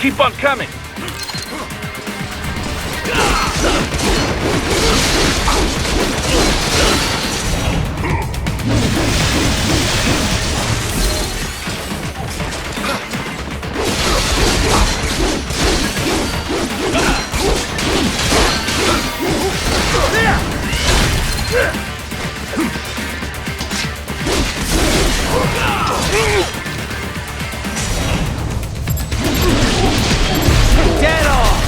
Keep on coming! Get off!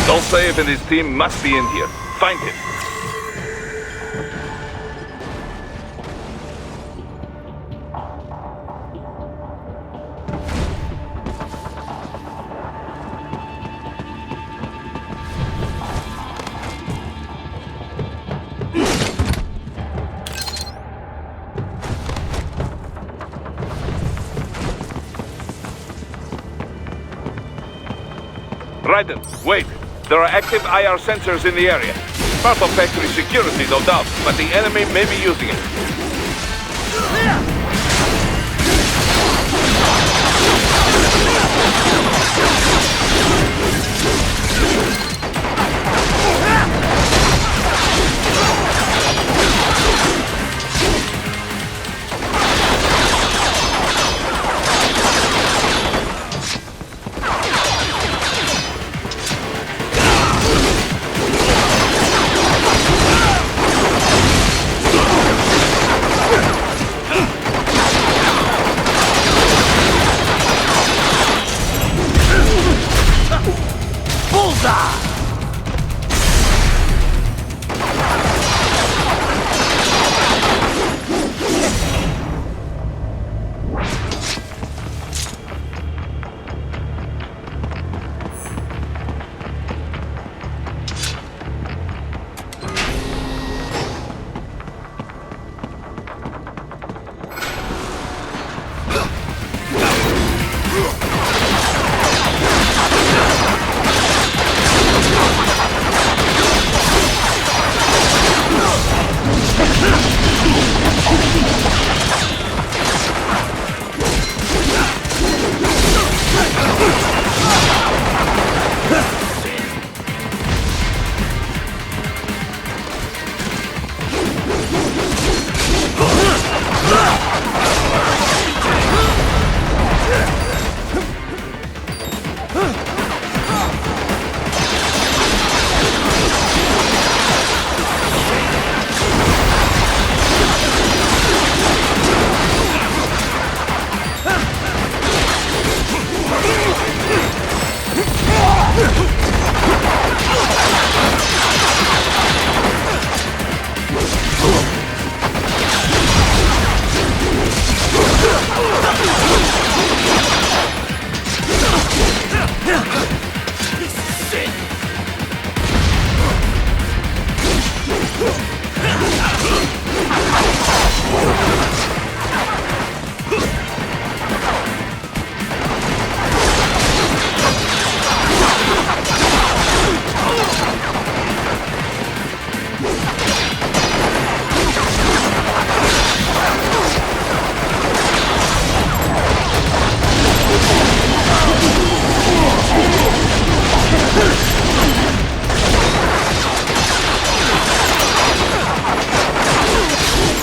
Dolsaev and his team must be in here. Find him. Raiden, wait. There are active IR sensors in the area. Part of factory security, no doubt, but the enemy may be using it.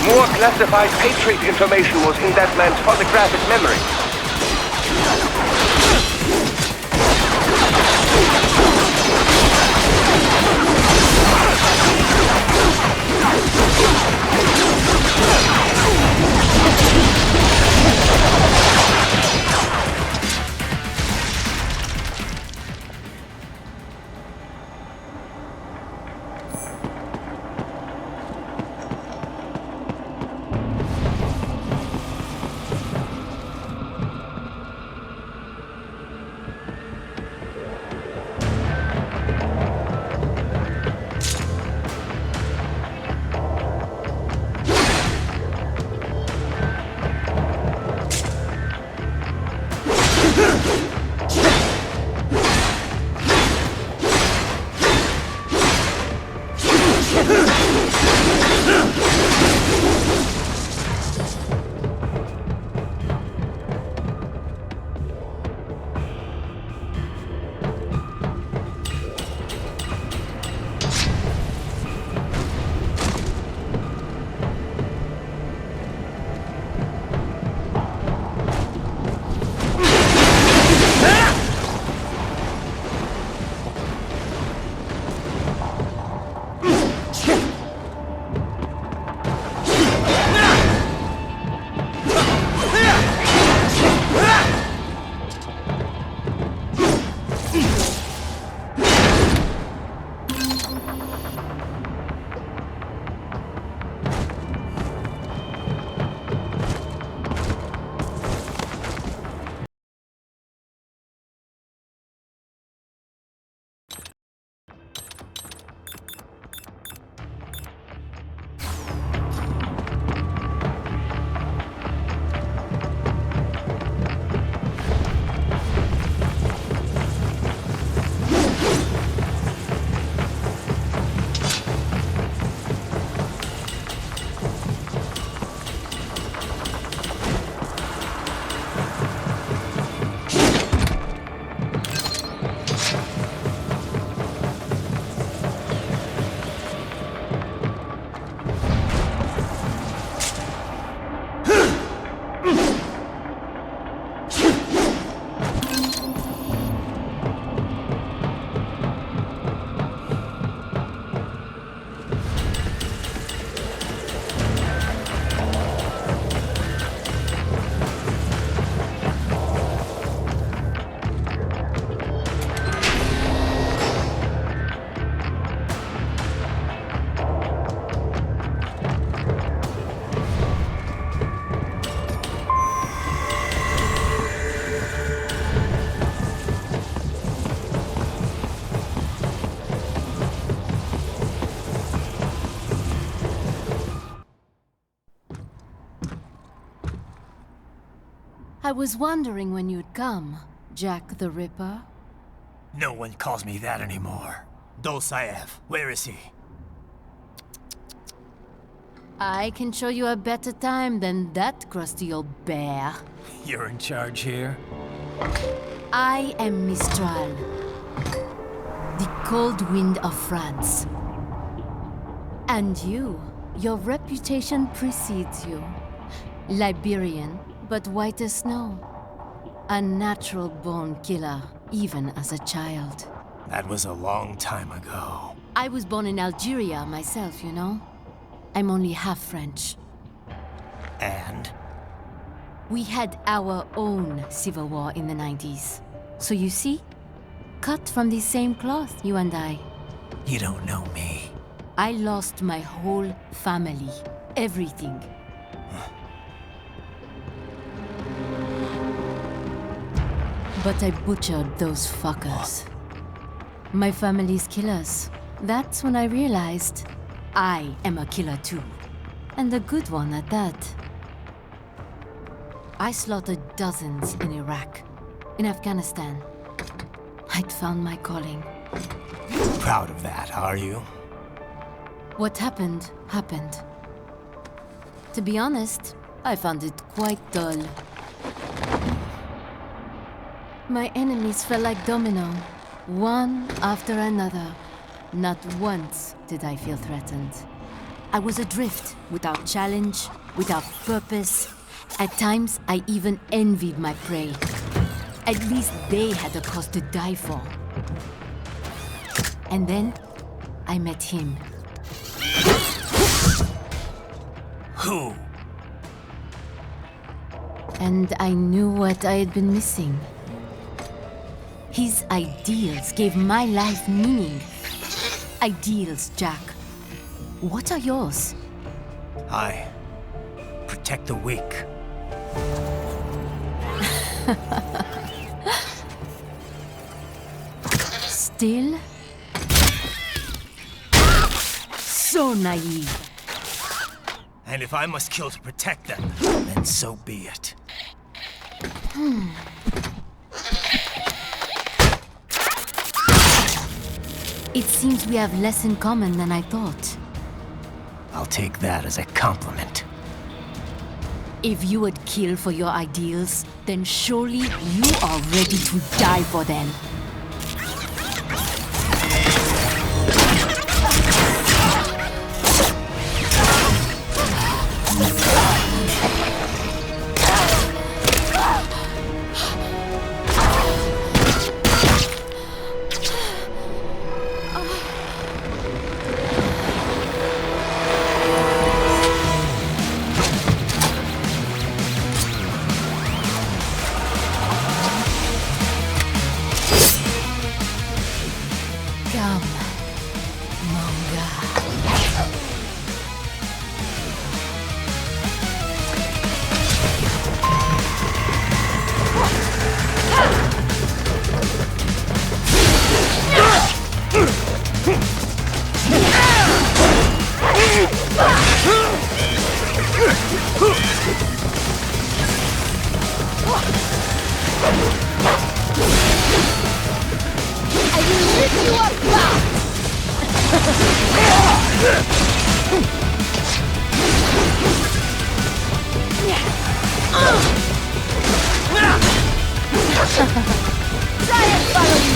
More classified Patriot information was in that man's photographic memory. I was wondering when you'd come, Jack the Ripper. No one calls me that anymore. Dolsaev, where is he? I can show you a better time than that crusty old bear. You're in charge here? I am Mistral, the cold wind of France. And your reputation precedes you. Liberian, but white as snow. A natural-born killer, even as a child. That was a long time ago. I was born in Algeria myself, you know? I'm only half French. And? We had our own civil war in the 90s. So you see? Cut from the same cloth, you and I. You don't know me. I lost my whole family. Everything. But I butchered those fuckers. My family's killers. That's when I realized I am a killer too. And a good one at that. I slaughtered dozens in Iraq, in Afghanistan. I'd found my calling. Proud of that, are you? What happened, happened. To be honest, I found it quite dull. My enemies fell like domino, one after another. Not once did I feel threatened. I was adrift, without challenge, without purpose. At times, I even envied my prey. At least they had a cause to die for. And then, I met him. Who? And I knew what I had been missing. His ideals gave my life meaning. Ideals, Jack. What are yours? I protect the weak. Still? So naive. And if I must kill to protect them, then so be it. It seems we have less in common than I thought. I'll take that as a compliment. If you would kill for your ideals, then surely you are ready to die for them. Come, Monga. I will lift you up now! Try and follow me!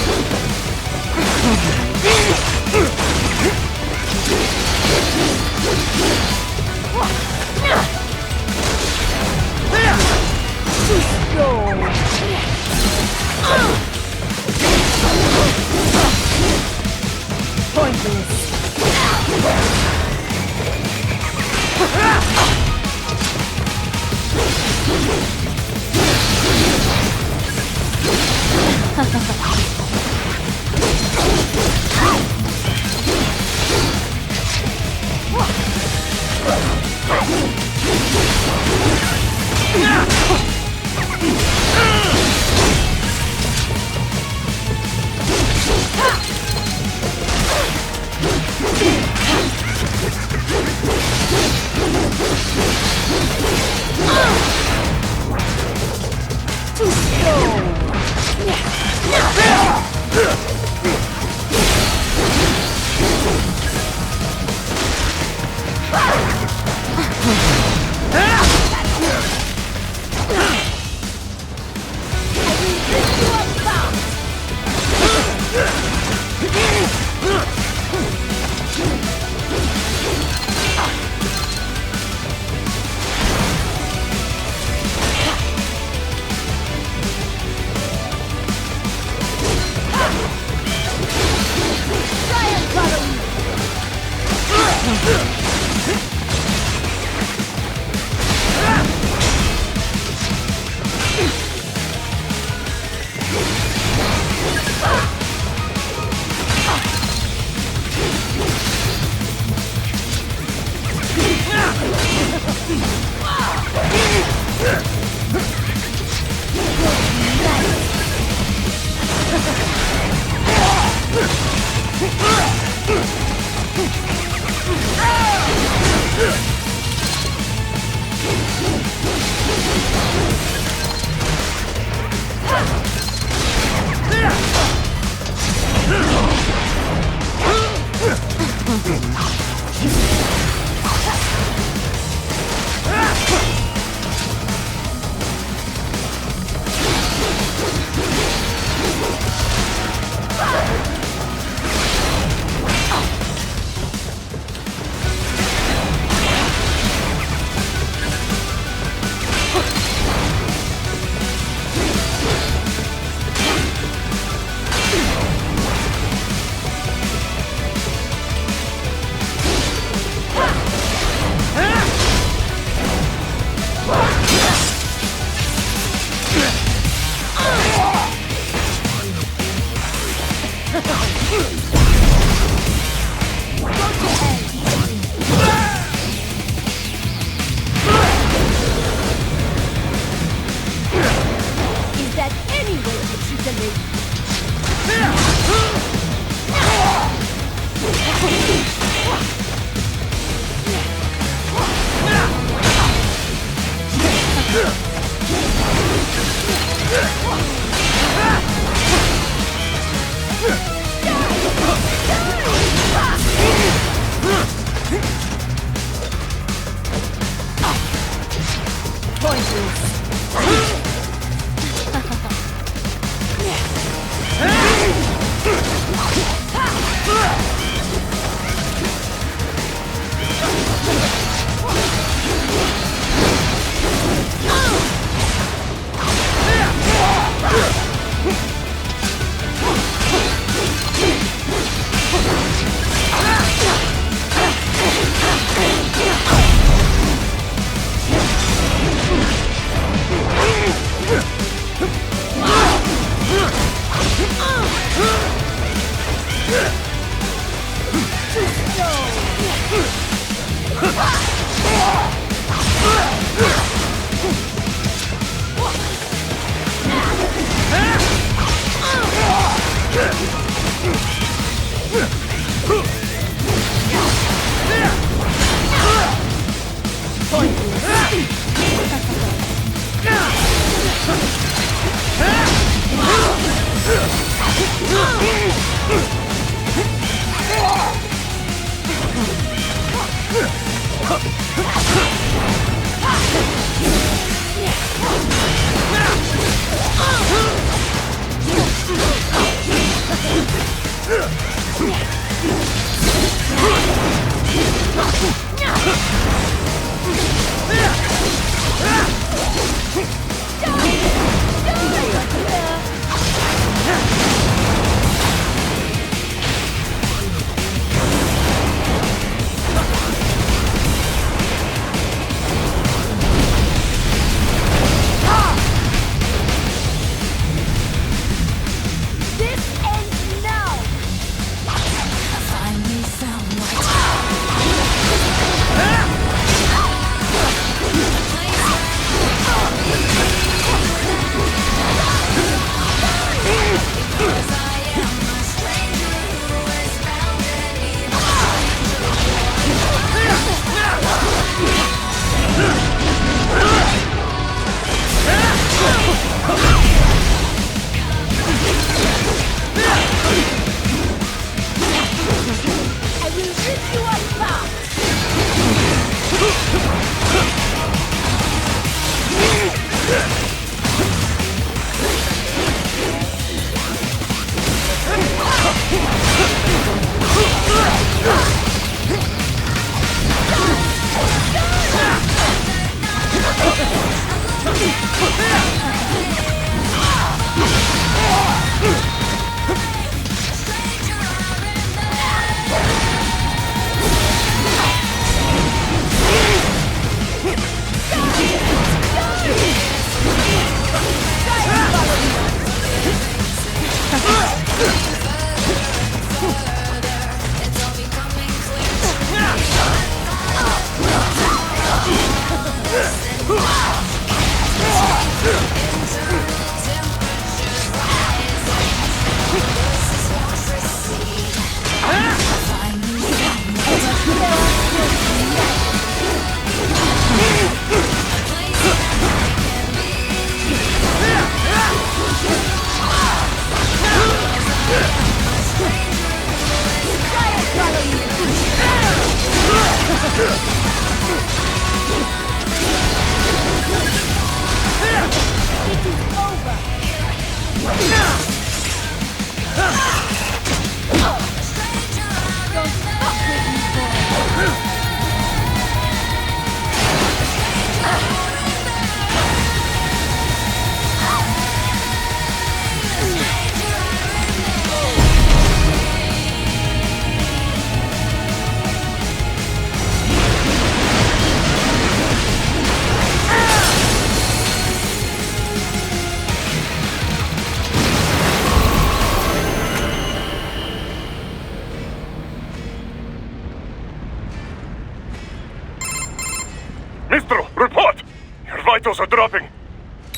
Mistro, report! Your vitals are dropping.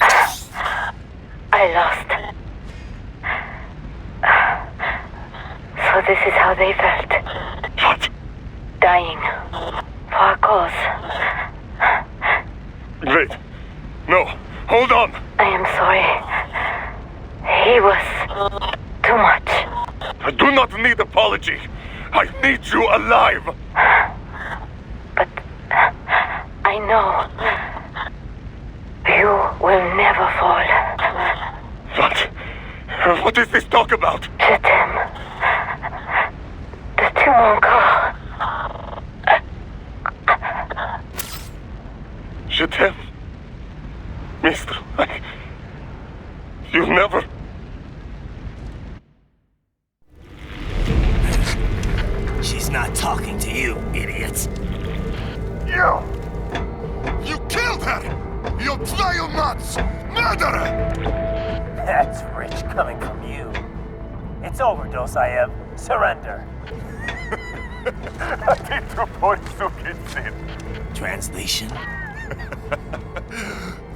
I lost. So this is how they felt. What? Dying. For a cause. Wait. No. Hold on. I am sorry. He was too much. I do not need apology. I need you alive. But I know you will never fall. What? What is this talk about? Je t'aime. De tout mon corps. Je t'aime. Mister, you never... She's not talking to you, idiots. You! You killed her! You nuts! Murderer! That's rich coming from you. It's overdose, I have. Surrender. Translation?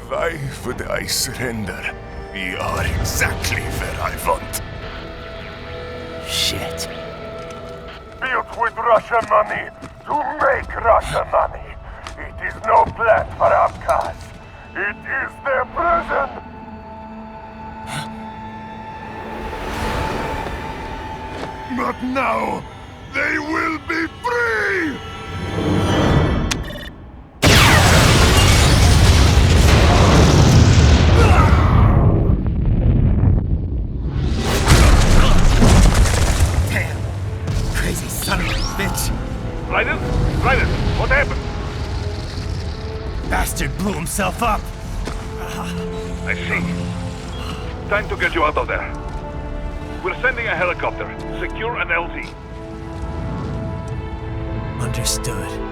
Why would I surrender? We are exactly where I want. Shit. Built with Russian money to make Russian money. It is no plan for outcasts. It is their prison. But now, they will be free! Damn! Crazy son of a bitch! Raiden? Raiden, what happened? bastard blew himself up. I see. Time to get you out of there. We're sending a helicopter. Secure an LZ. Understood.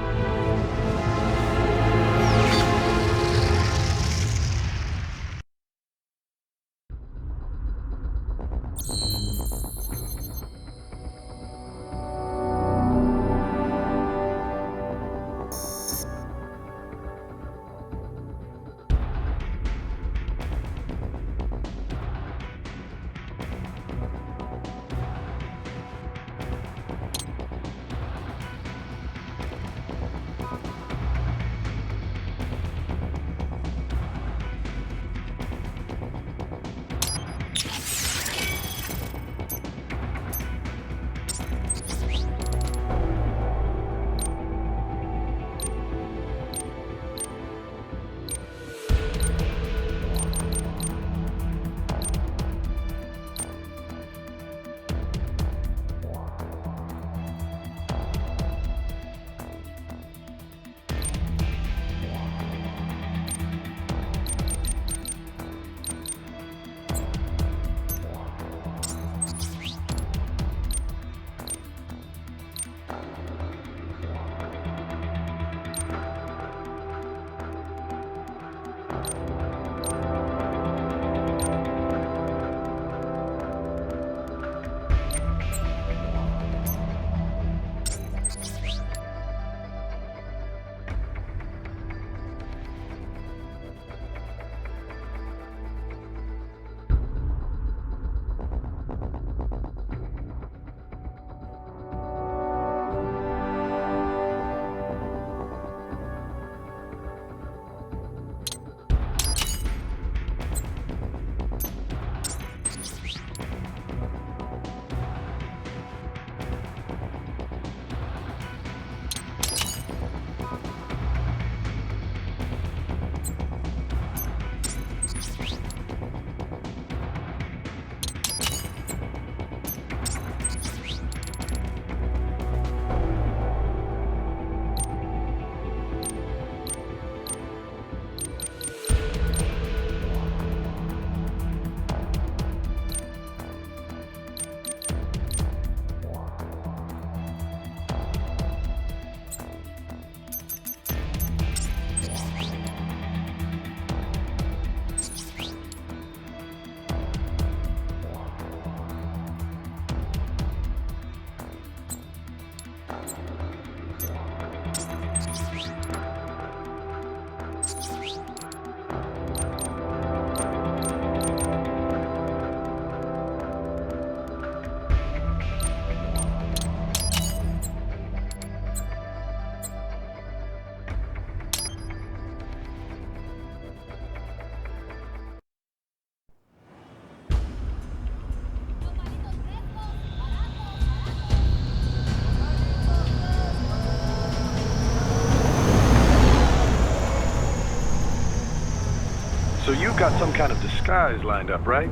So you got some kind of disguise lined up, right?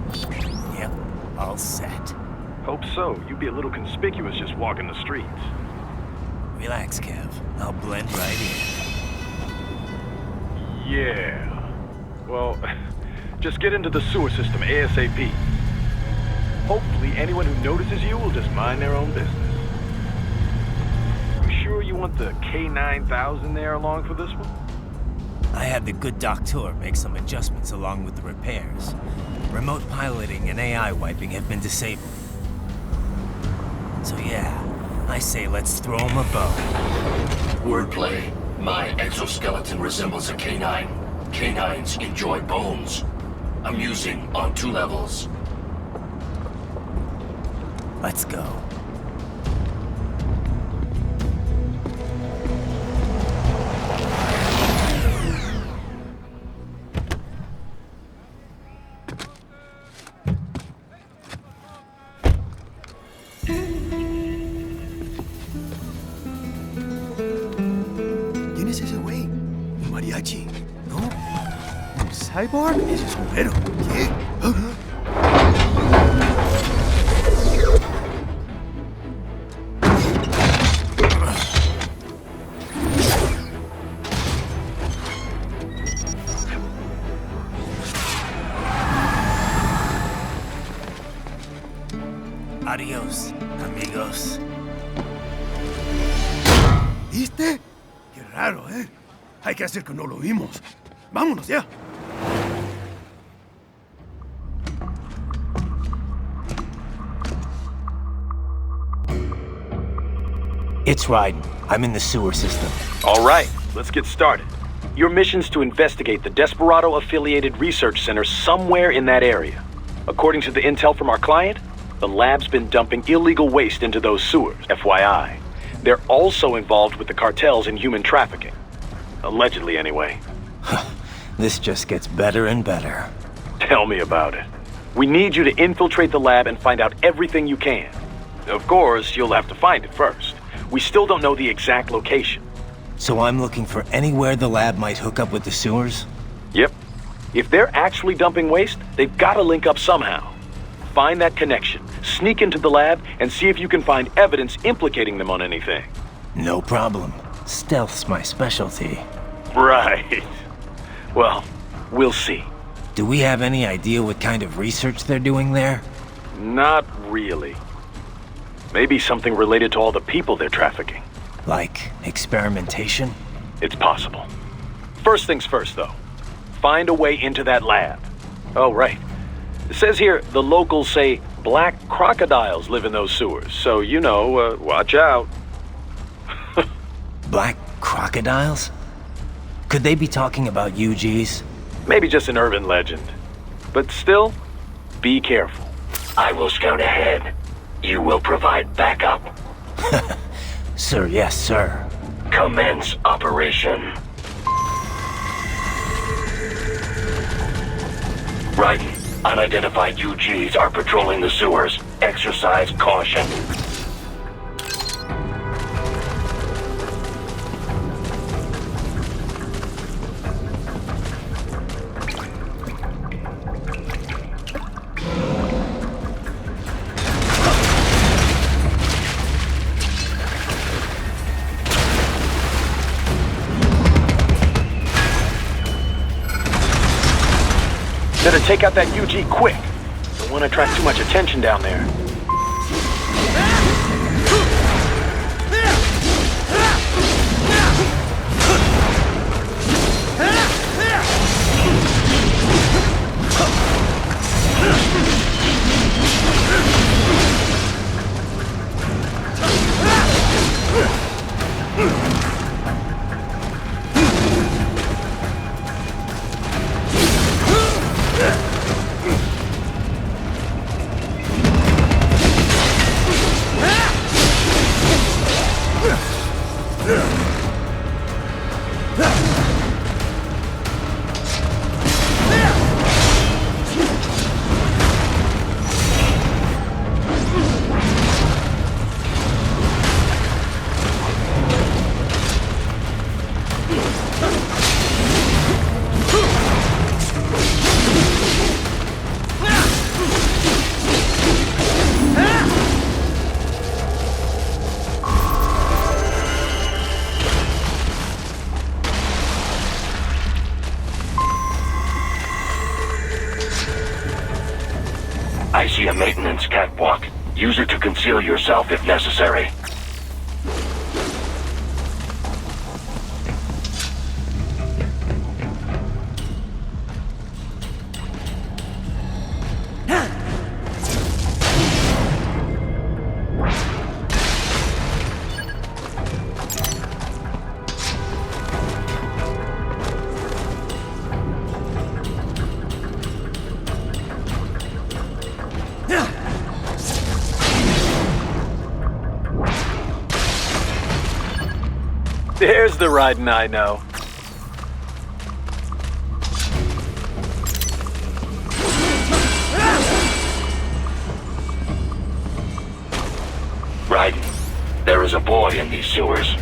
Yep, all set. Hope so. You'd be a little conspicuous just walking the streets. Relax, Kev. I'll blend right in. Yeah. Well, just get into the sewer system ASAP. Hopefully anyone who notices you will just mind their own business. You sure you want the K9000 there along for this one? I had the good doctor make some adjustments along with the repairs. Remote piloting and AI wiping have been disabled. So yeah, I say let's throw him a bone. Wordplay. My exoskeleton resembles a canine. Canines enjoy bones. I'm using on 2 levels. Let's go. ¿Quién es ese güey? ¿Un mariachi? ¿No? ¿Un cyborg? Ese es un güero. ¿Qué? close. ¿Viste? Qué raro, ¿eh? Hay que hacer que no lo vimos. Vámonos ya. It's Raiden. I'm in the sewer system. All right, let's get started. Your mission's to investigate the Desperado-affiliated research center somewhere in that area. According to the intel from our client, the lab's been dumping illegal waste into those sewers, FYI. They're also involved with the cartels in human trafficking. Allegedly, anyway. This just gets better and better. Tell me about it. We need you to infiltrate the lab and find out everything you can. Of course, you'll have to find it first. We still don't know the exact location. So I'm looking for anywhere the lab might hook up with the sewers? Yep. If they're actually dumping waste, they've got to link up somehow. Find that connection, sneak into the lab, and see if you can find evidence implicating them on anything. No problem. Stealth's my specialty. Right. Well, we'll see. Do we have any idea what kind of research they're doing there? Not really. Maybe something related to all the people they're trafficking. Like experimentation? It's possible. First things first, though. Find a way into that lab. Oh, right. It says here the locals say black crocodiles live in those sewers, so, you know, watch out. Black crocodiles? Could they be talking about UGs? Maybe just an urban legend. But still, be careful. I will scout ahead. You will provide backup. Sir, yes, sir. Commence operation. Right. Unidentified UGs are patrolling the sewers. Exercise caution. Better take out that UG quick. Don't want to attract too much attention down there. I see a maintenance catwalk. Use it to conceal yourself if necessary. There's the Raiden I know. Raiden, there is a boy in these sewers.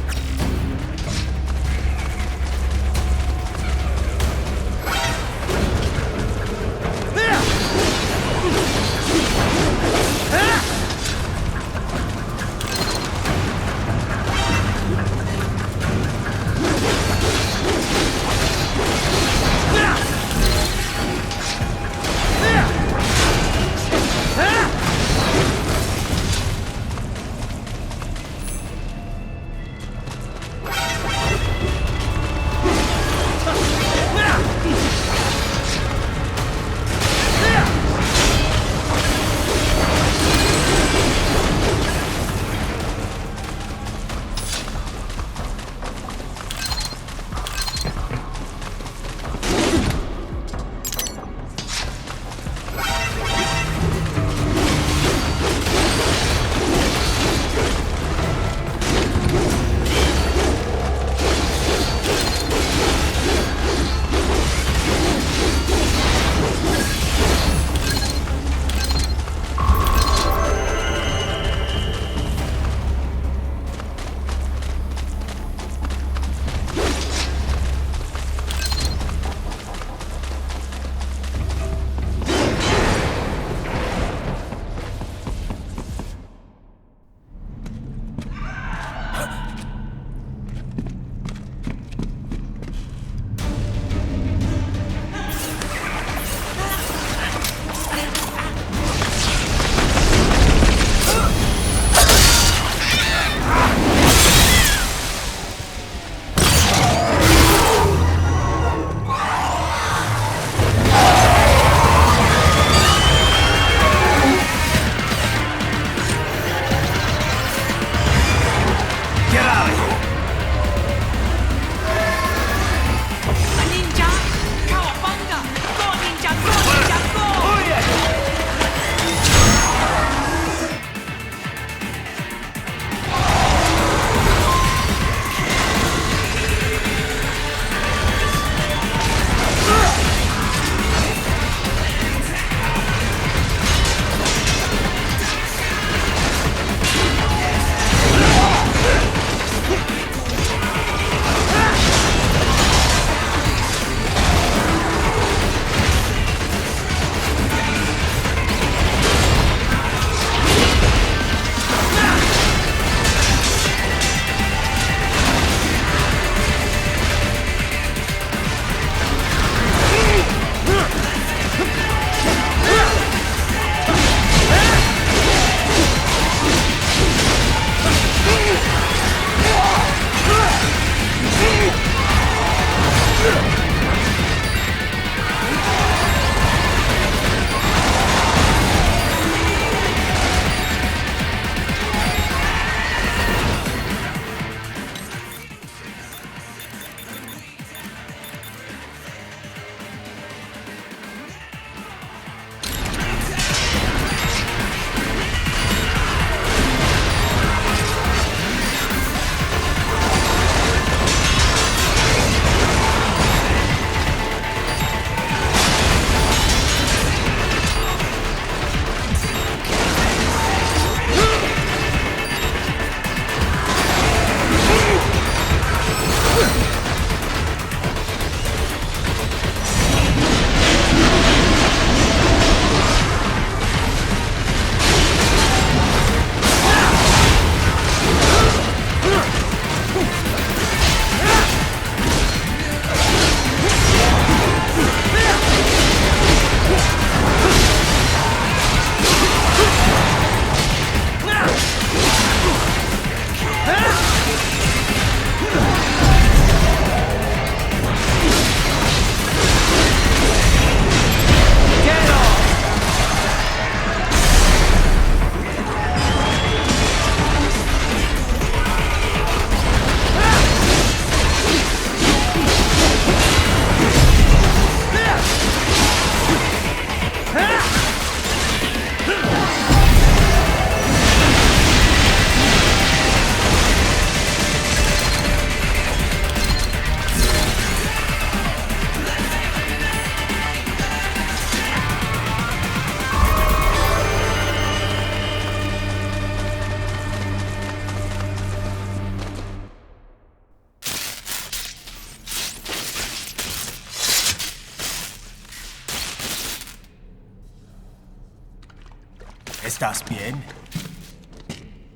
¿Estás bien?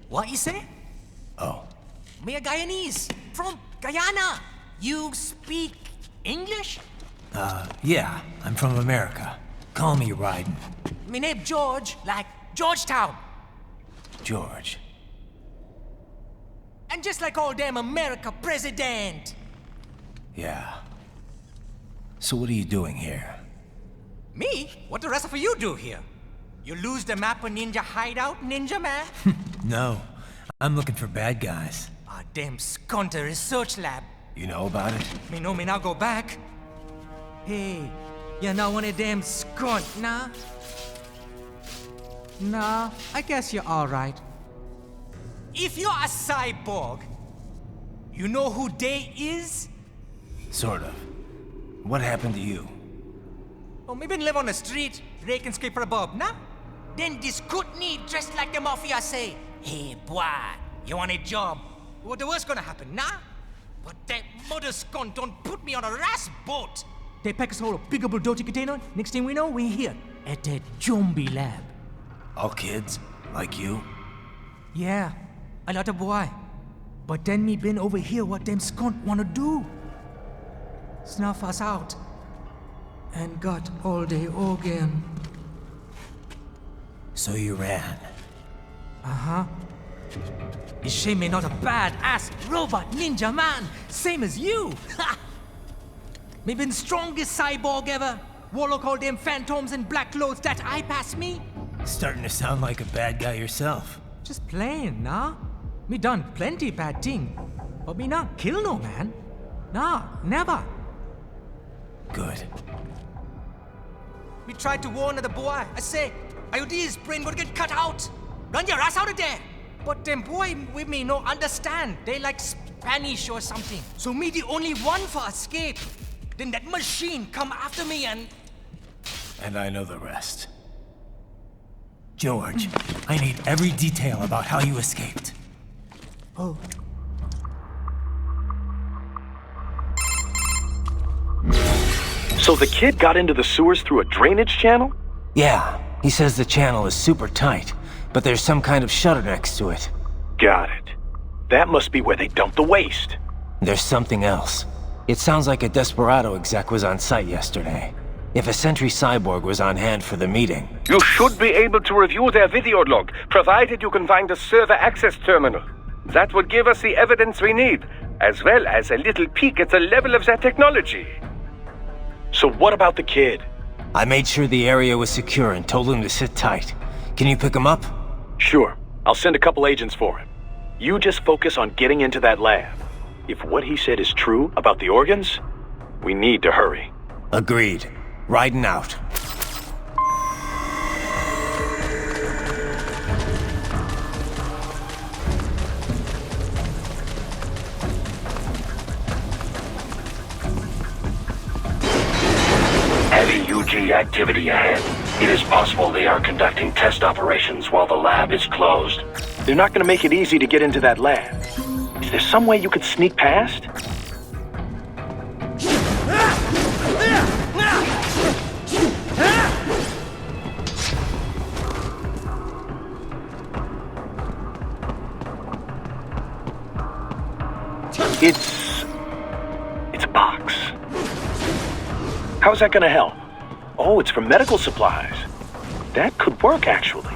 What you say? Oh. Me a Guyanese, from Guyana. You speak English? Yeah, I'm from America. Call me Ryden. Me name George, like Georgetown. George. And just like all damn America president. Yeah. So what are you doing here? Me? What the rest of you do here? You lose the map of Ninja hideout, Ninja man? No, I'm looking for bad guys. Ah, damn skunter research lab. You know about it? Me know me now go back. Hey, you're not one of them skunt, nah? Nah, I guess you're alright. If you're a cyborg, you know who they is? Sort of. What happened to you? Oh, me been live on the street, rake and scrape for a bob, nah? Then this Kootenai dressed like the mafia say, hey boy, you want a job? What the worst gonna happen, nah? But that mother scunt don't put me on a ras boat. They pack us all a big bulldozer container. Next thing we know, we're here at that zombie lab. All kids? Like you? Yeah, a lot of boy. But then me been over here what them scunt wanna do. Snuff us out. And got all the organ. So you ran? Uh-huh. Is she me not a bad-ass robot ninja man, same as you? Ha! Me been strongest cyborg ever. Warlock all them phantoms in black clothes that eye pass me. Starting to sound like a bad guy yourself. Just plain, nah? Me done plenty bad thing. But me not kill no man. Nah, never. Good. Me tried to warn the boy. I say, IOD's brain would get cut out. Run your ass out of there. But them boy with me no understand. They like Spanish or something. So me the only one for escape. Then that machine come after me and... And I know the rest. George, I need every detail about how you escaped. Oh. So the kid got into the sewers through a drainage channel? Yeah, he says the channel is super tight, but there's some kind of shutter next to it. Got it. That must be where they dumped the waste. There's something else. It sounds like a Desperado exec was on site yesterday. If a Sentry Cyborg was on hand for the meeting. You should be able to review their video log, provided you can find a server access terminal. That would give us the evidence we need, as well as a little peek at the level of their technology. So what about the kid? I made sure the area was secure and told him to sit tight. Can you pick him up? Sure. I'll send a couple agents for him. You just focus on getting into that lab. If what he said is true about the organs, we need to hurry. Agreed. Riding out. Heavy UG activity ahead. It is possible they are conducting test operations while the lab is closed. They're not going to make it easy to get into that lab. Is there some way you could sneak past? It's a box. How's that gonna help? Oh, it's for medical supplies. That could work, actually.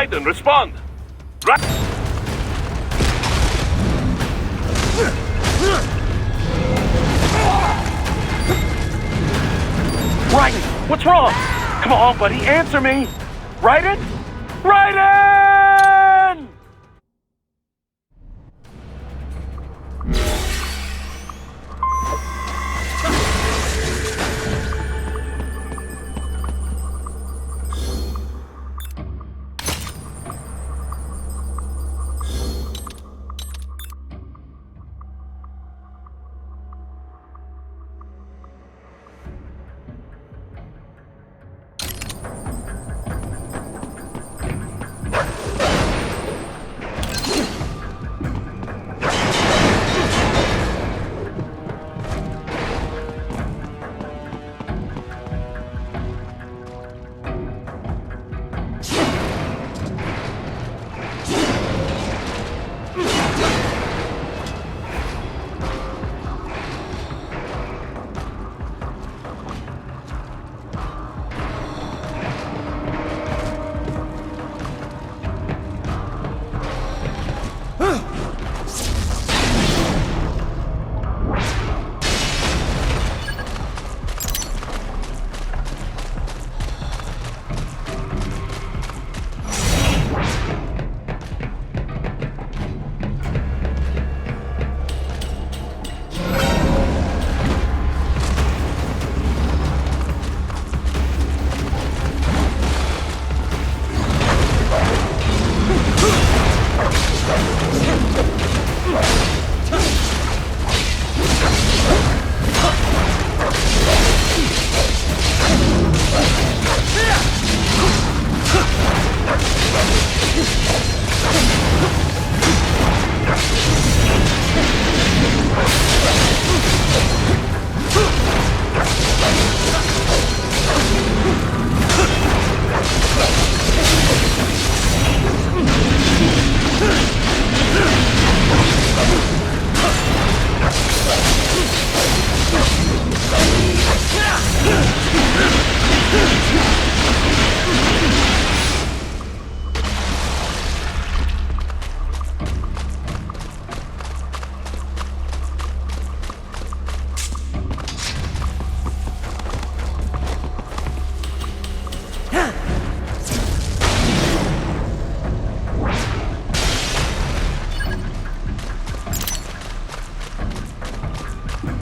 Raiden, respond! Raiden, what's wrong? Come on, buddy, answer me! Raiden? Raiden!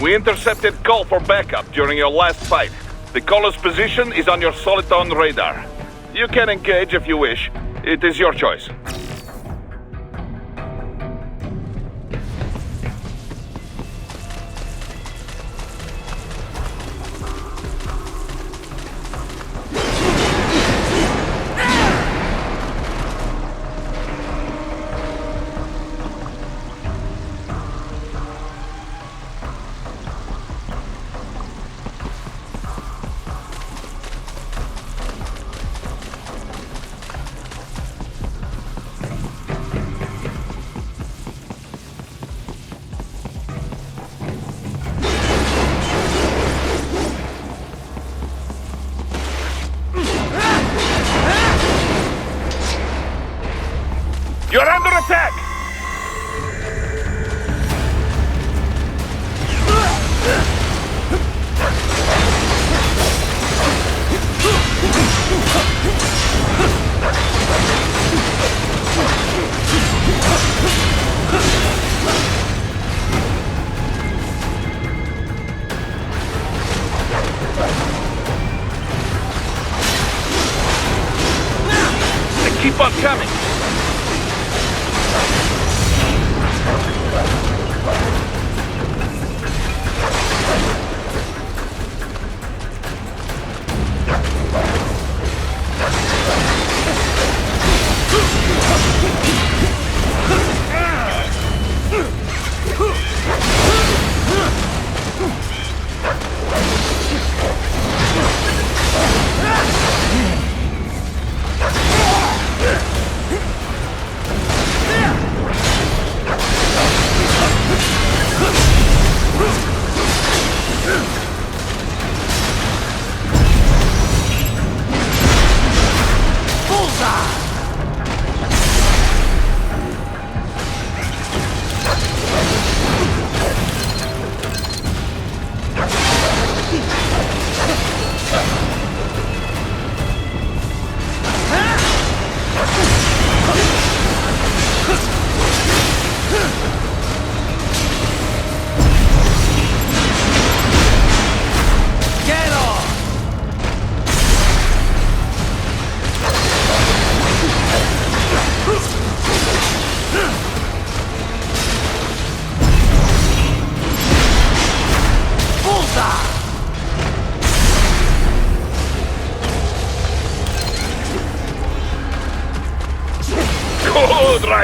We intercepted call for backup during your last fight. The caller's position is on your Soliton radar. You can engage if you wish. It is your choice. You're under attack! They keep on coming!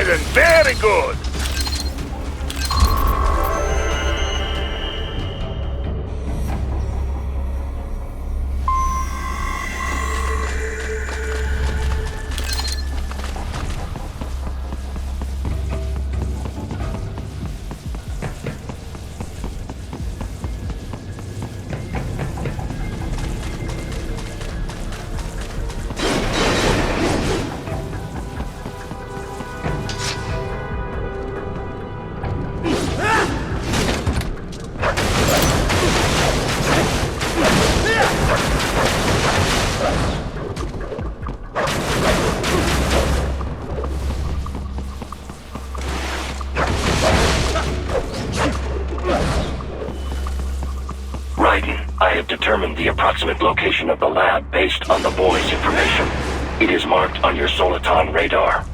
Raiden, very good! I have determined the approximate location of the lab based on the boy's information. It is marked on your Soliton radar.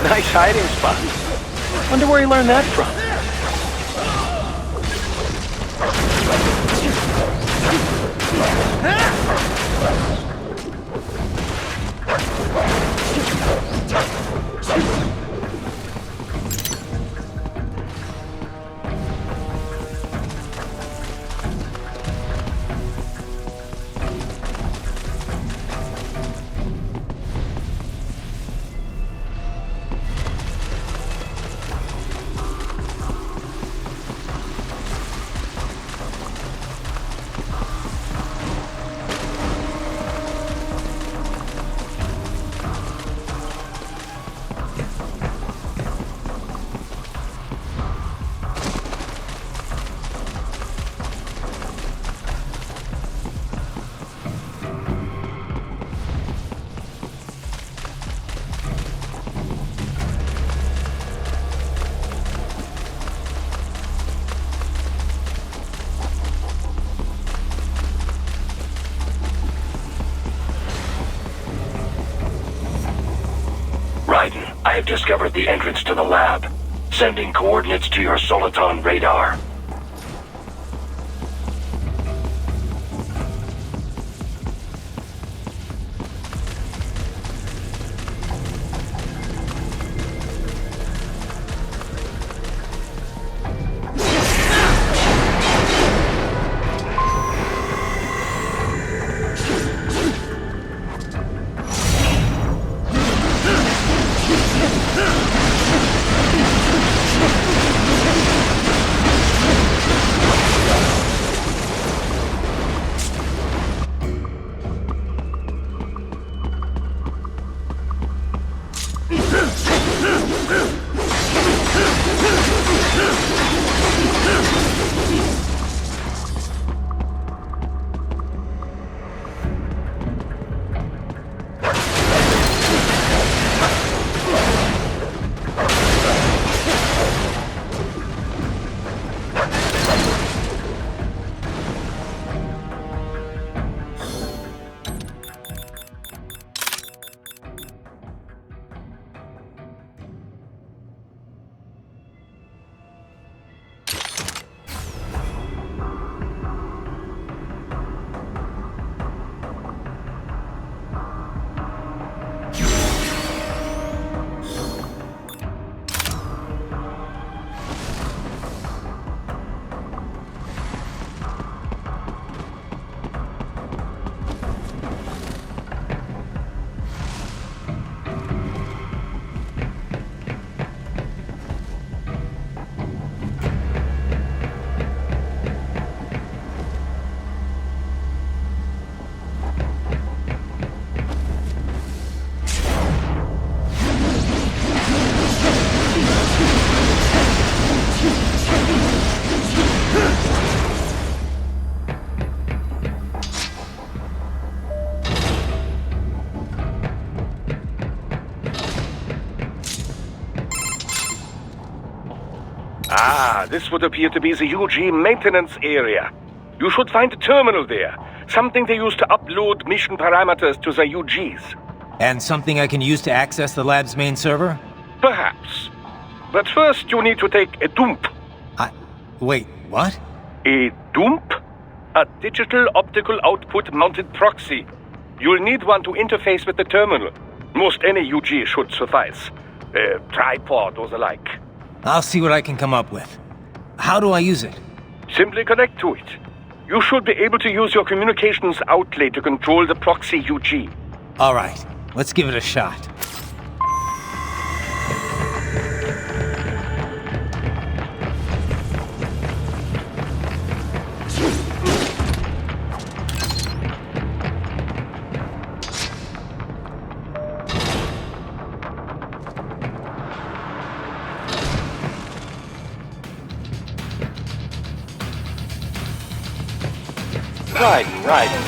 Nice hiding spot. Wonder where he learned that from. I have discovered the entrance to the lab. Sending coordinates to your Soliton radar. Ah, this would appear to be the UG maintenance area. You should find a terminal there. Something they use to upload mission parameters to the UGs. And something I can use to access the lab's main server? Perhaps. But first you need to take a dump. Wait, what? A dump? A digital optical output mounted proxy. You'll need one to interface with the terminal. Most any UG should suffice. A tripod or the like. I'll see what I can come up with. How do I use it? Simply connect to it. You should be able to use your communications outlay to control the proxy UG. All right, let's give it a shot.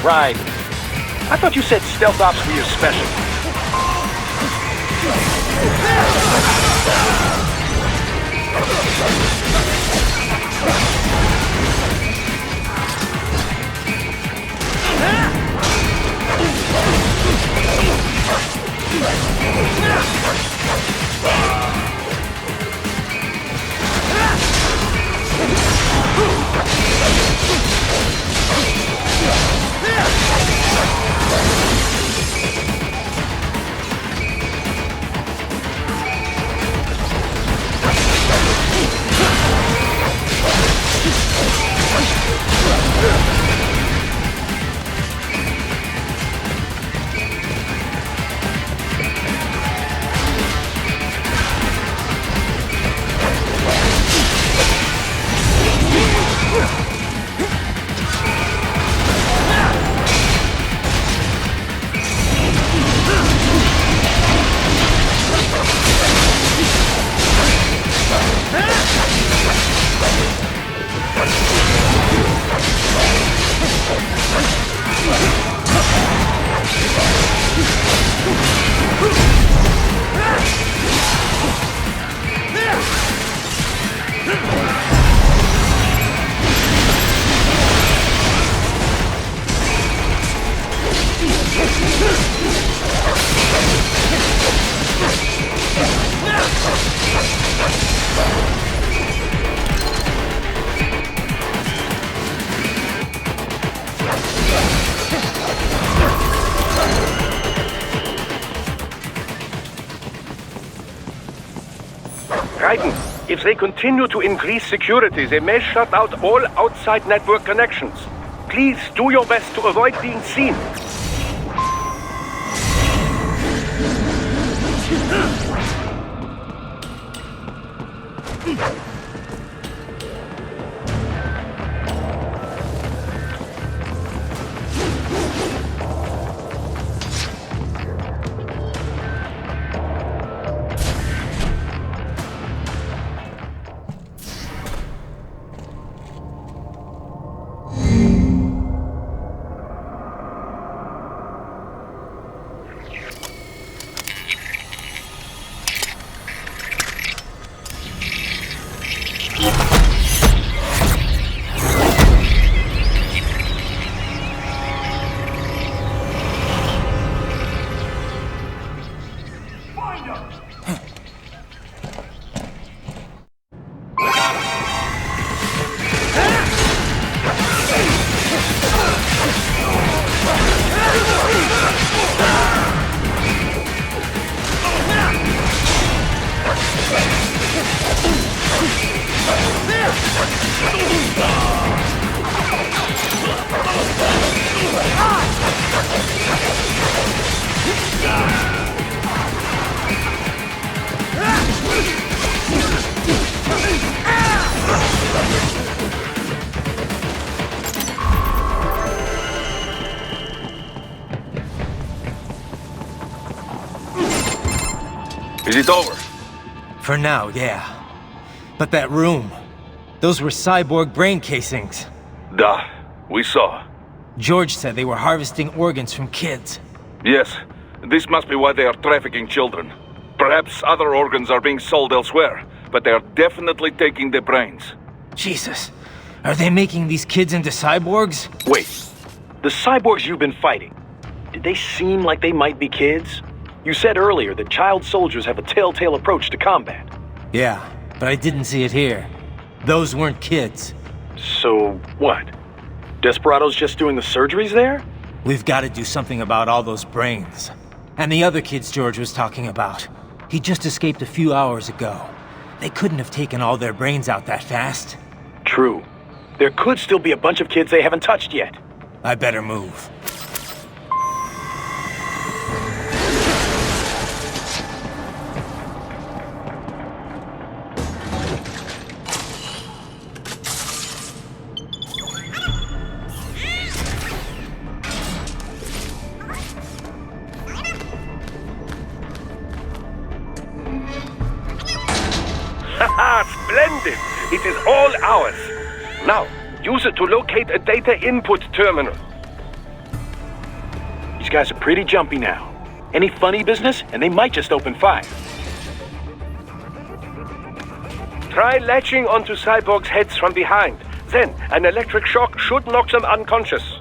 Right. I thought you said stealth ops were your specialty. If they continue to increase security, they may shut out all outside network connections. Please do your best to avoid being seen. Is it over? For now, yeah. But that room, those were cyborg brain casings. Duh. We saw. George said they were harvesting organs from kids. Yes. This must be why they are trafficking children. Perhaps other organs are being sold elsewhere, but they are definitely taking the brains. Jesus. Are they making these kids into cyborgs? Wait. The cyborgs you've been fighting, did they seem like they might be kids? You said earlier that child soldiers have a telltale approach to combat. Yeah, but I didn't see it here. Those weren't kids. So, what? Desperado's just doing the surgeries there? We've got to do something about all those brains. And the other kids George was talking about. He just escaped a few hours ago. They couldn't have taken all their brains out that fast. True. There could still be a bunch of kids they haven't touched yet. I better move. Haha, splendid! It is all ours. Now, use it to locate a data input terminal. These guys are pretty jumpy now. Any funny business, and they might just open fire. Try latching onto cyborgs' heads from behind. Then, an electric shock should knock them unconscious.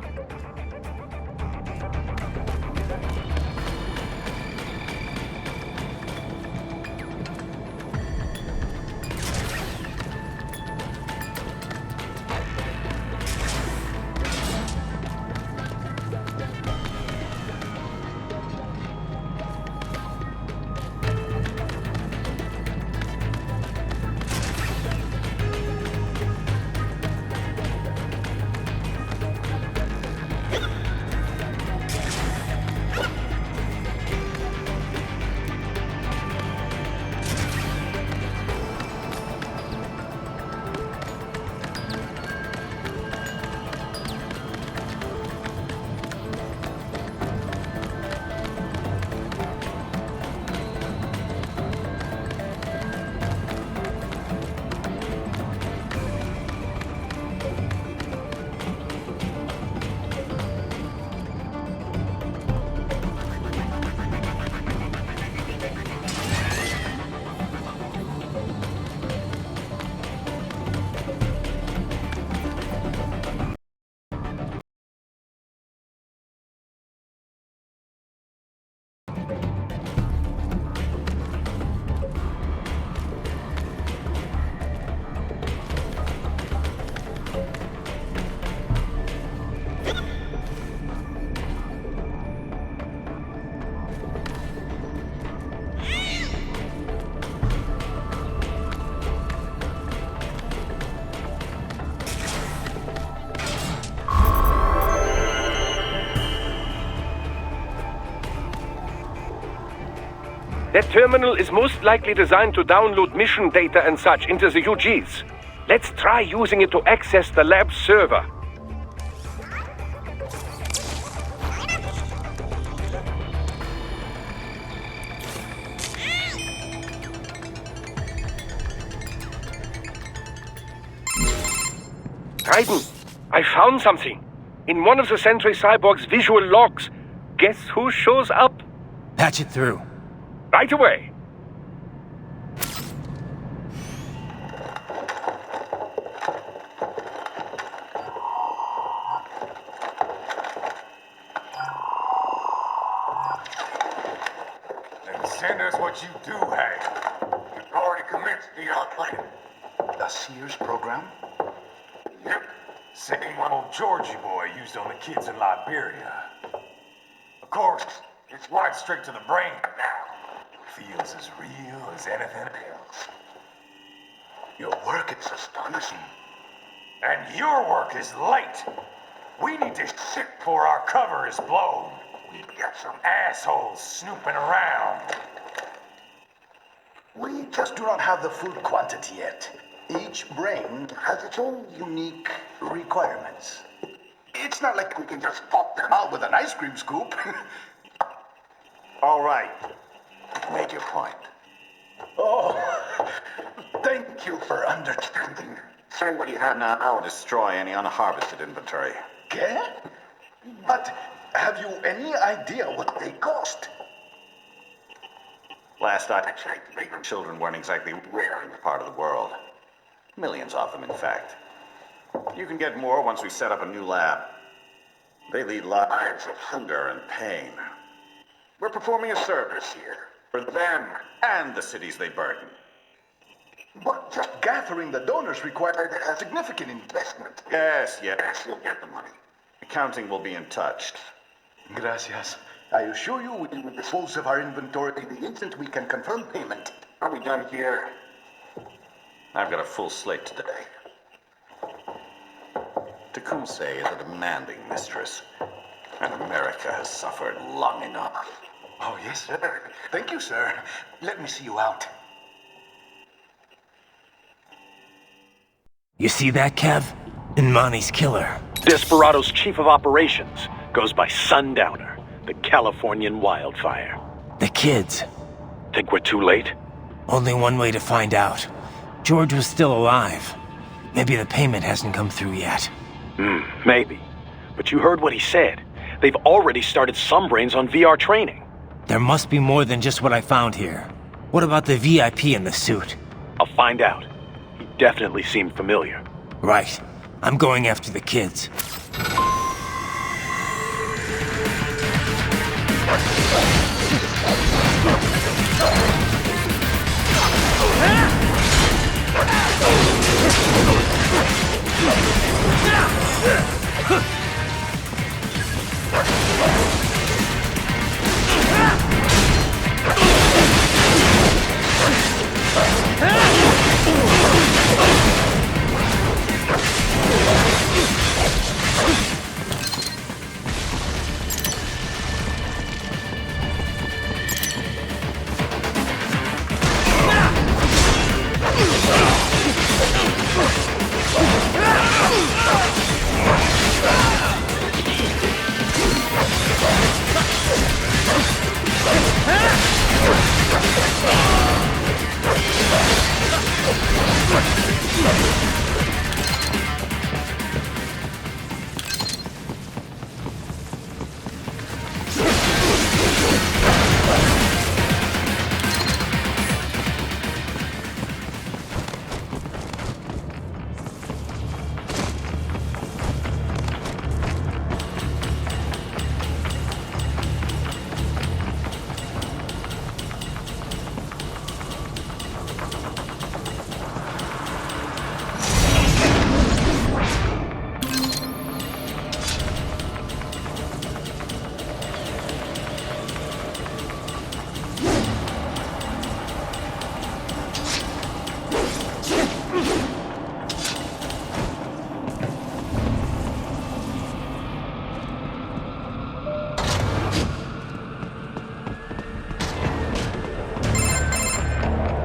That terminal is most likely designed to download mission data and such into the UGs. Let's try using it to access the lab server. Raiden, I found something. In one of the Sentry Cyborg's visual logs. Guess who shows up? Patch it through. Right away. We've already commenced the outplanning. The Sears program? Yep. Same one old Georgie boy used on the kids in Liberia. Of course, it's right straight to the brain now. Feels as real as anything else. Your work is astonishing. And your work is late. We need to shit before our cover is blown. We've got some assholes snooping around. We just do not have the full quantity yet. Each brain has its own unique requirements. It's not like we can just pop them out with an ice cream scoop. All right. Make your point. Oh, thank you for understanding. Say what you have now, or destroy any unharvested inventory. Okay? But have you any idea what they cost? Last I checked, children weren't exactly rare in this part of the world. Millions of them, in fact. You can get more once we set up a new lab. They lead lives of hunger and pain. We're performing a service here for them and the cities they burden. But just gathering the donors required a significant investment. Yes, you'll get the money. Accounting will be in touch. Gracias. I assure you we will dispose of our inventory the instant we can confirm payment. Are we done here? I've got a full slate today. Tecumseh is a demanding mistress, and America has suffered long enough. Oh, yes, sir. Thank you, sir. Let me see you out. You see that, Kev? Imani's killer. Desperado's chief of operations goes by Sundowner, the Californian wildfire. The kids. Think we're too late? Only one way to find out. George was still alive. Maybe the payment hasn't come through yet. Maybe. But you heard what he said. They've already started some brains on VR training. There must be more than just what I found here. What about the VIP in the suit? I'll find out. He definitely seemed familiar. Right. I'm going after the kids.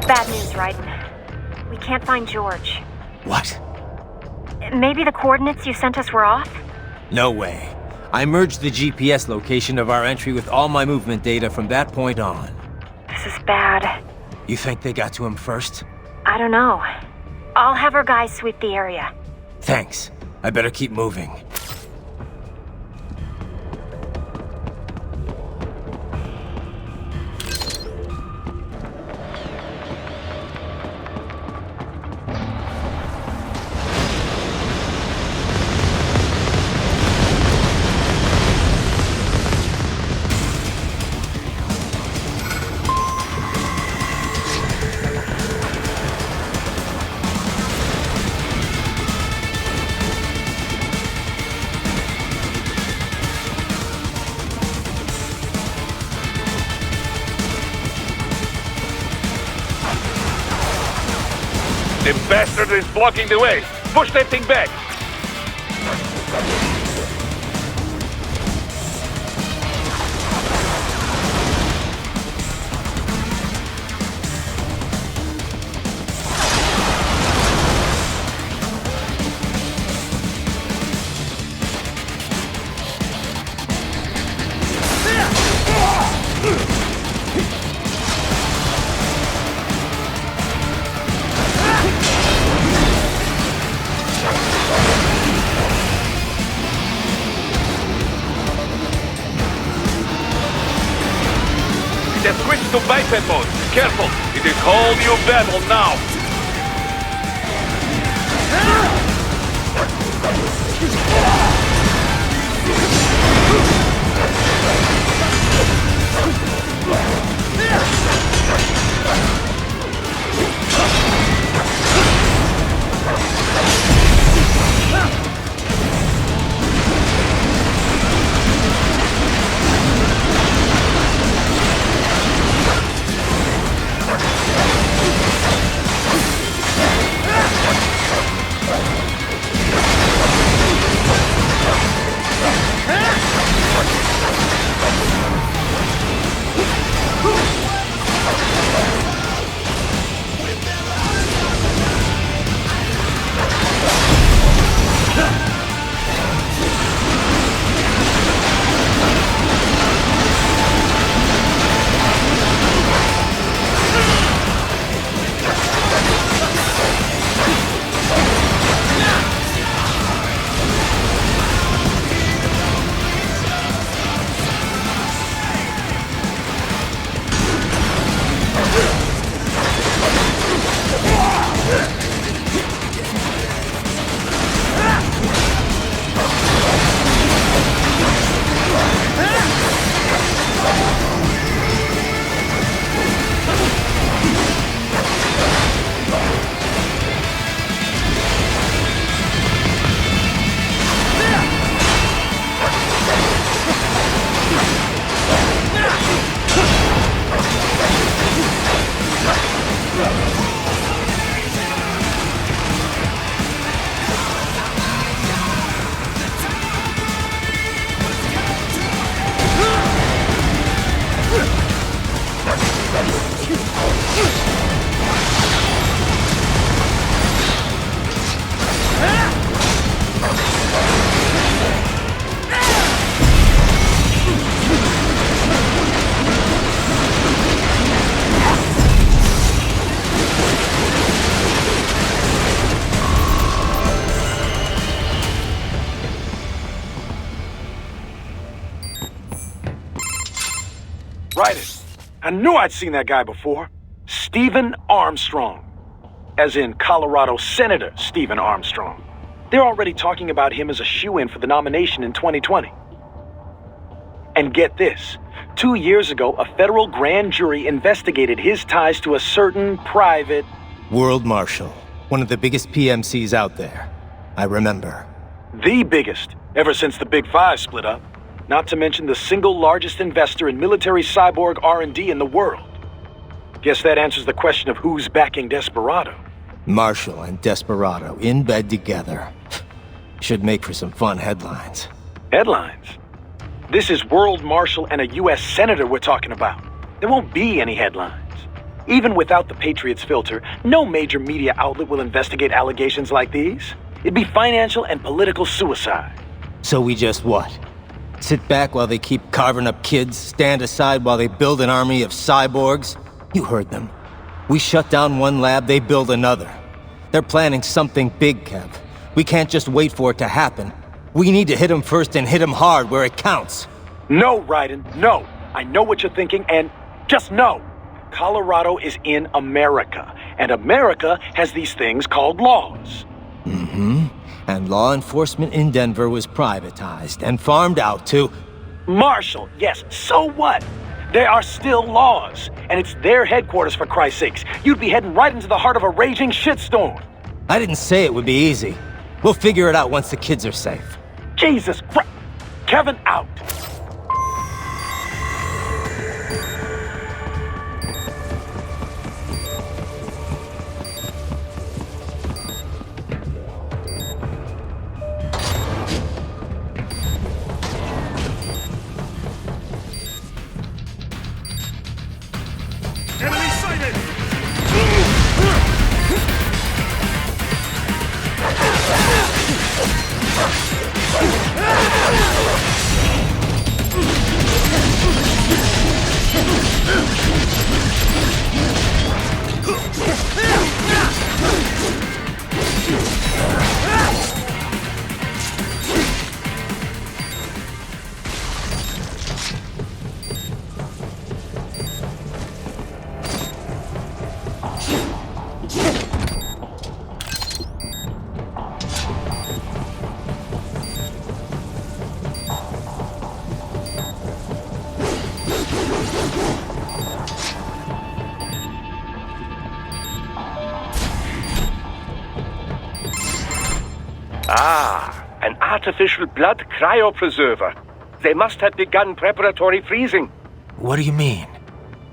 Bad news, Raiden. We can't find George. What? Maybe the coordinates you sent us were off? No way. I merged the GPS location of our entry with all my movement data from that point on. This is bad. You think they got to him first? I don't know. I'll have our guys sweep the area. Thanks. I better keep moving. The bastard is blocking the way. Push that thing back. They've switched to biped mode. Careful, it is whole new battle now. Right. I knew I'd seen that guy before. Stephen Armstrong. As in Colorado Senator Stephen Armstrong. They're already talking about him as a shoo-in for the nomination in 2020. And get this. 2 years ago, a federal grand jury investigated his ties to a certain private... World Marshal. One of the biggest PMCs out there. I remember. The biggest, ever since the Big Five split up. Not to mention the single largest investor in military cyborg R&D in the world. Guess that answers the question of who's backing Desperado. Marshall and Desperado in bed together. Should make for some fun headlines. Headlines? This is World Marshal and a U.S. Senator we're talking about. There won't be any headlines. Even without the Patriots filter, no major media outlet will investigate allegations like these. It'd be financial and political suicide. So we just what? Sit back while they keep carving up kids, stand aside while they build an army of cyborgs? You heard them. We shut down one lab, they build another. They're planning something big, Kev. We can't just wait for it to happen. We need to hit them first and hit them hard where it counts. No, Raiden, no. I know what you're thinking, and just know. Colorado is in America, and America has these things called laws. Mm-hmm. And law enforcement in Denver was privatized and farmed out to... Marshall, yes, so what? There are still laws, and it's their headquarters for Christ's sakes. You'd be heading right into the heart of a raging shitstorm. I didn't say it would be easy. We'll figure it out once the kids are safe. Jesus Christ! Kevin out! Ah, an artificial blood cryopreserver. They must have begun preparatory freezing. What do you mean?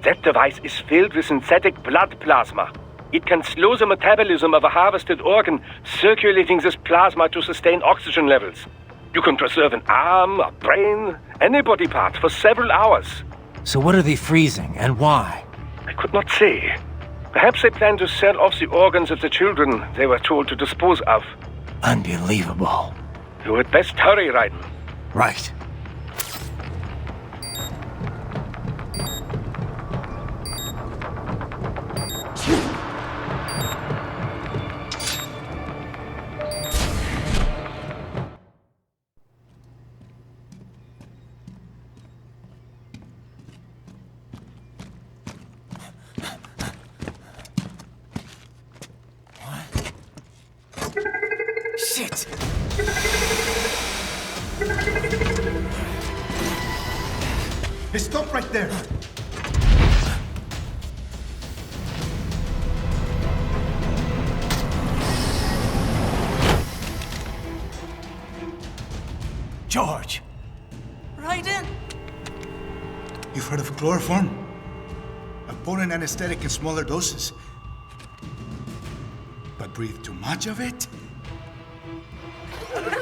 That device is filled with synthetic blood plasma. It can slow the metabolism of a harvested organ, circulating this plasma to sustain oxygen levels. You can preserve an arm, a brain, any body part for several hours. So what are they freezing, and why? I could not say. Perhaps they plan to sell off the organs of the children they were told to dispose of. Unbelievable. You had best hurry, Raiden. Right. Shit! Hey, stop right there! George! Raiden! You've heard of chloroform? A potent anesthetic in smaller doses. But breathe too much of it?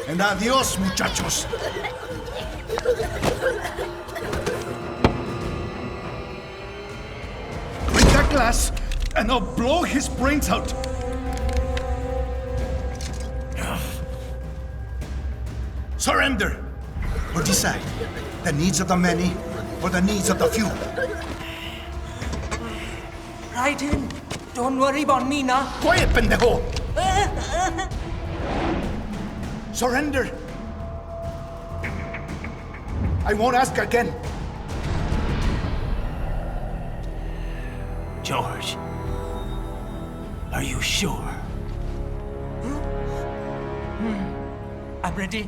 And adios, muchachos! Break that glass, and I'll blow his brains out! Surrender! Or decide. The needs of the many, or the needs of the few. Raiden, don't worry about me now. Quiet, pendejo! Surrender! I won't ask again. George, are you sure? I'm ready.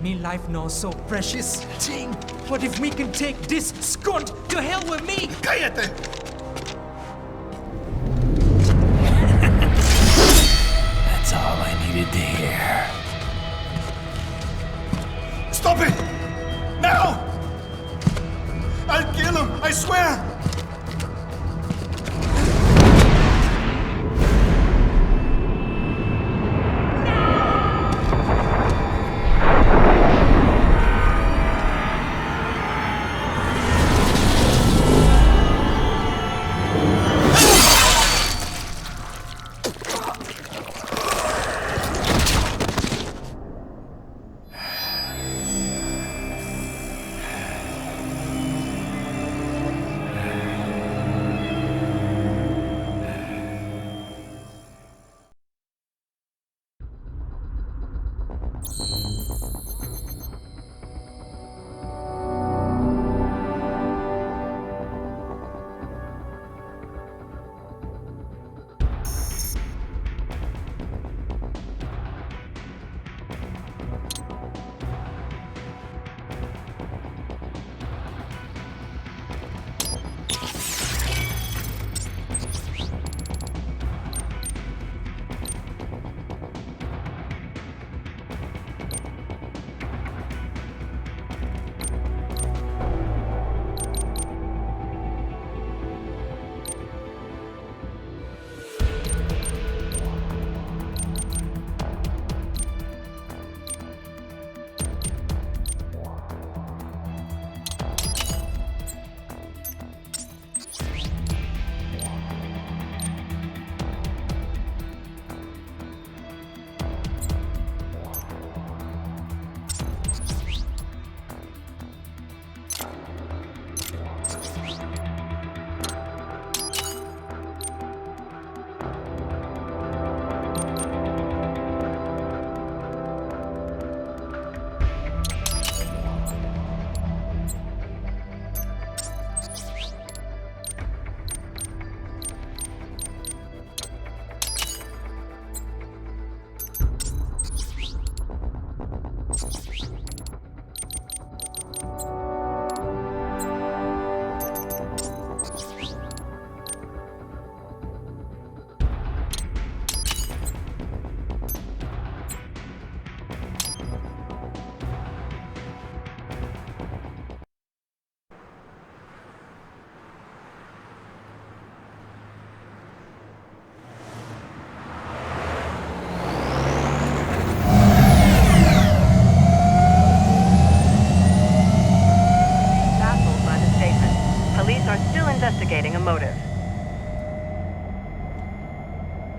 Me life now so precious. Ting, what if we can take this skunt to hell with me? Cállate! That's all I needed to hear. Stop it! Now! I'll kill him, I swear!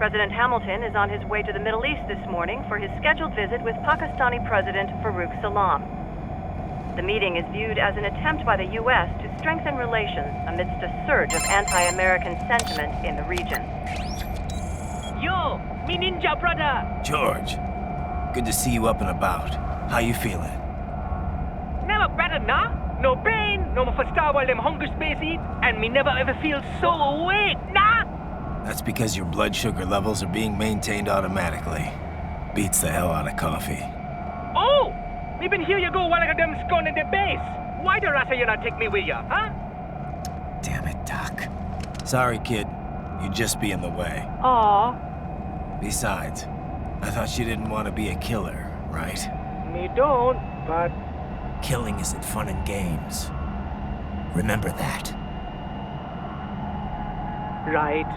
President Hamilton is on his way to the Middle East this morning for his scheduled visit with Pakistani President Farouk Salam. The meeting is viewed as an attempt by the U.S. to strengthen relations amidst a surge of anti-American sentiment in the region. Yo, me ninja brother! George, good to see you up and about. How you feeling? Never better, nah? No pain, no more star while them hunger space eat, and me never ever feel so awake, nah? That's because your blood sugar levels are being maintained automatically. Beats the hell out of coffee. Oh! Me been here you go while I got them scone in the base. Why the rasa you not take me with ya, huh? Damn it, Doc. Sorry, kid. You'd just be in the way. Aw. Besides, I thought you didn't want to be a killer, right? Me don't, but... Killing isn't fun and games. Remember that. Right.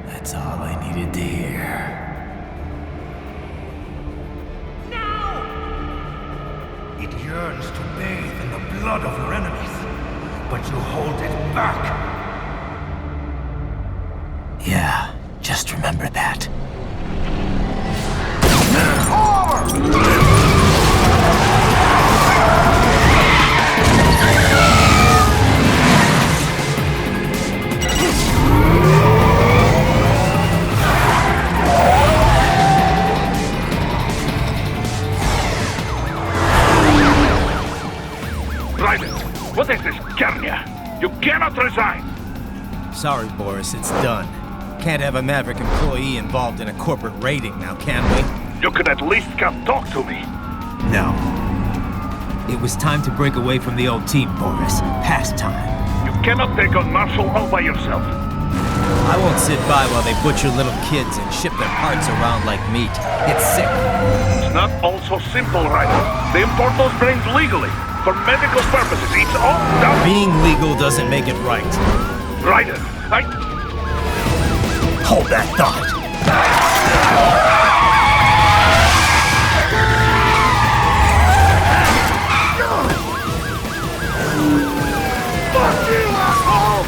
That's all I needed to hear. It yearns to bathe in the blood of your enemies, but you hold it back. Yeah, just remember that. Private, what is this, Kernia? You cannot resign! Sorry, Boris, it's done. Can't have a Maverick employee involved in a corporate raiding now, can we? You could at least come talk to me. No. It was time to break away from the old team, Boris. Past time. You cannot take on Marshall all by yourself. I won't sit by while they butcher little kids and ship their parts around like meat. It's sick. It's not all so simple, Ryder. They import those brains legally. For medical purposes, it's all done. Being legal doesn't make it right. Ryder, Hold that thought. Fuck you, asshole!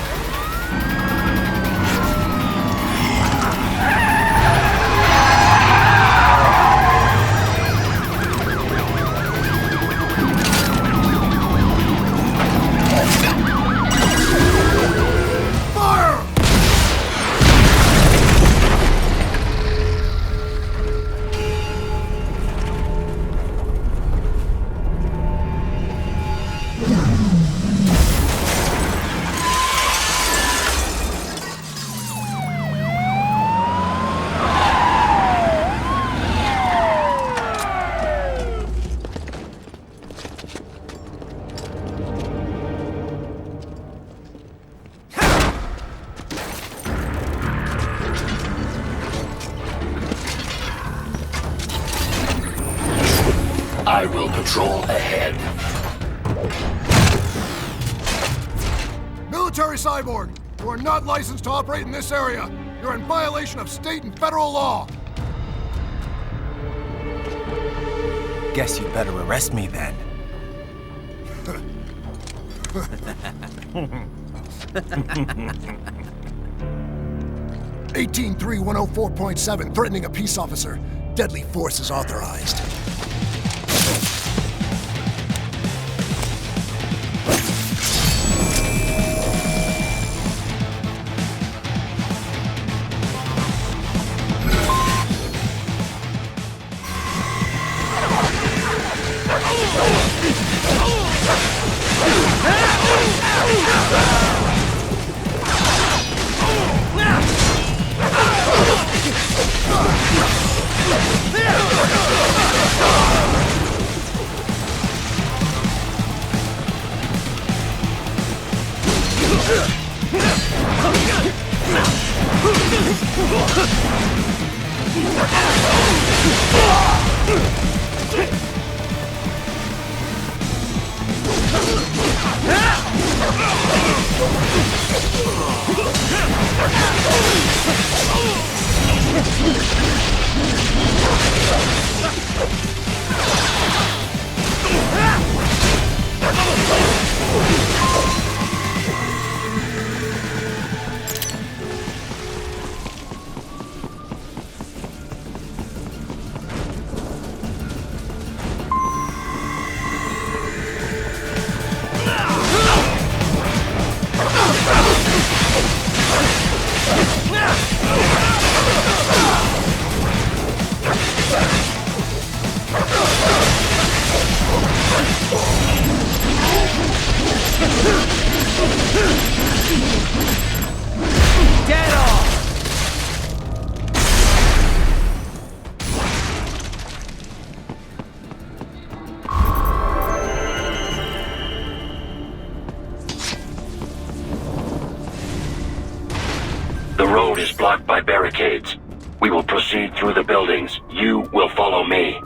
I will patrol ahead. Military cyborg, you are not licensed to operate in this area. You're in violation of state and federal law. Guess you'd better arrest me then. 183-104.7, threatening a peace officer. Deadly force is authorized. is blocked by barricades. We will proceed through the buildings. You will follow me.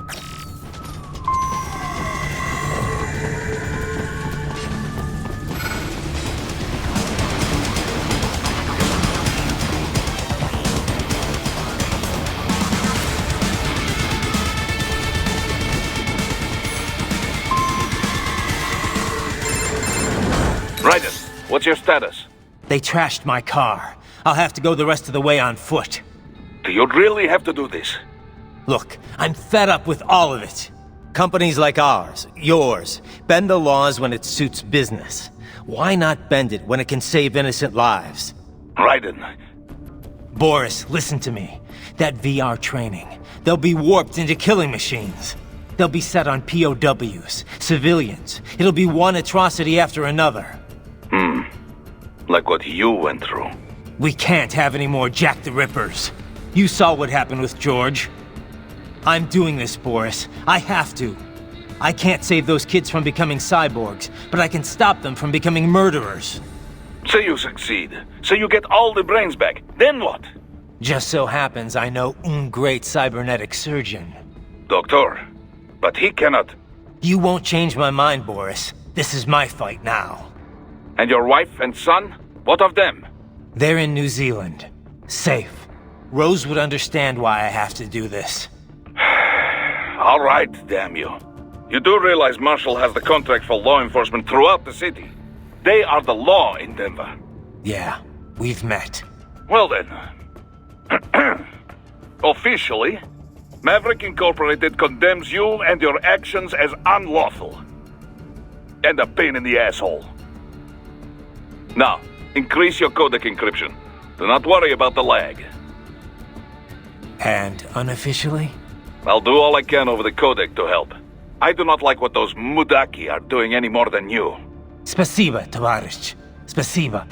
Raiden, what's your status? They trashed my car. I'll have to go the rest of the way on foot. Do you really have to do this? Look, I'm fed up with all of it. Companies like ours, yours, bend the laws when it suits business. Why not bend it when it can save innocent lives? Raiden. Boris, listen to me. That VR training, they'll be warped into killing machines. They'll be set on POWs, civilians. It'll be one atrocity after another. Like what you went through. We can't have any more Jack the Rippers. You saw what happened with George. I'm doing this, Boris. I have to. I can't save those kids from becoming cyborgs, but I can stop them from becoming murderers. So you succeed. So you get all the brains back. Then what? Just so happens I know un great cybernetic surgeon. Doctor. But he cannot... You won't change my mind, Boris. This is my fight now. And your wife and son? What of them? They're in New Zealand. Safe. Rose would understand why I have to do this. All right, damn you. You do realize Marshall has the contract for law enforcement throughout the city. They are the law in Denver. Yeah, we've met. Well then. Officially, Maverick Incorporated condemns you and your actions as unlawful. And a pain in the asshole. Now, increase your codec encryption. Do not worry about the lag. And unofficially? I'll do all I can over the codec to help. I do not like what those Mudaki are doing any more than you. Spasiba, Tovarищ. Spasiba.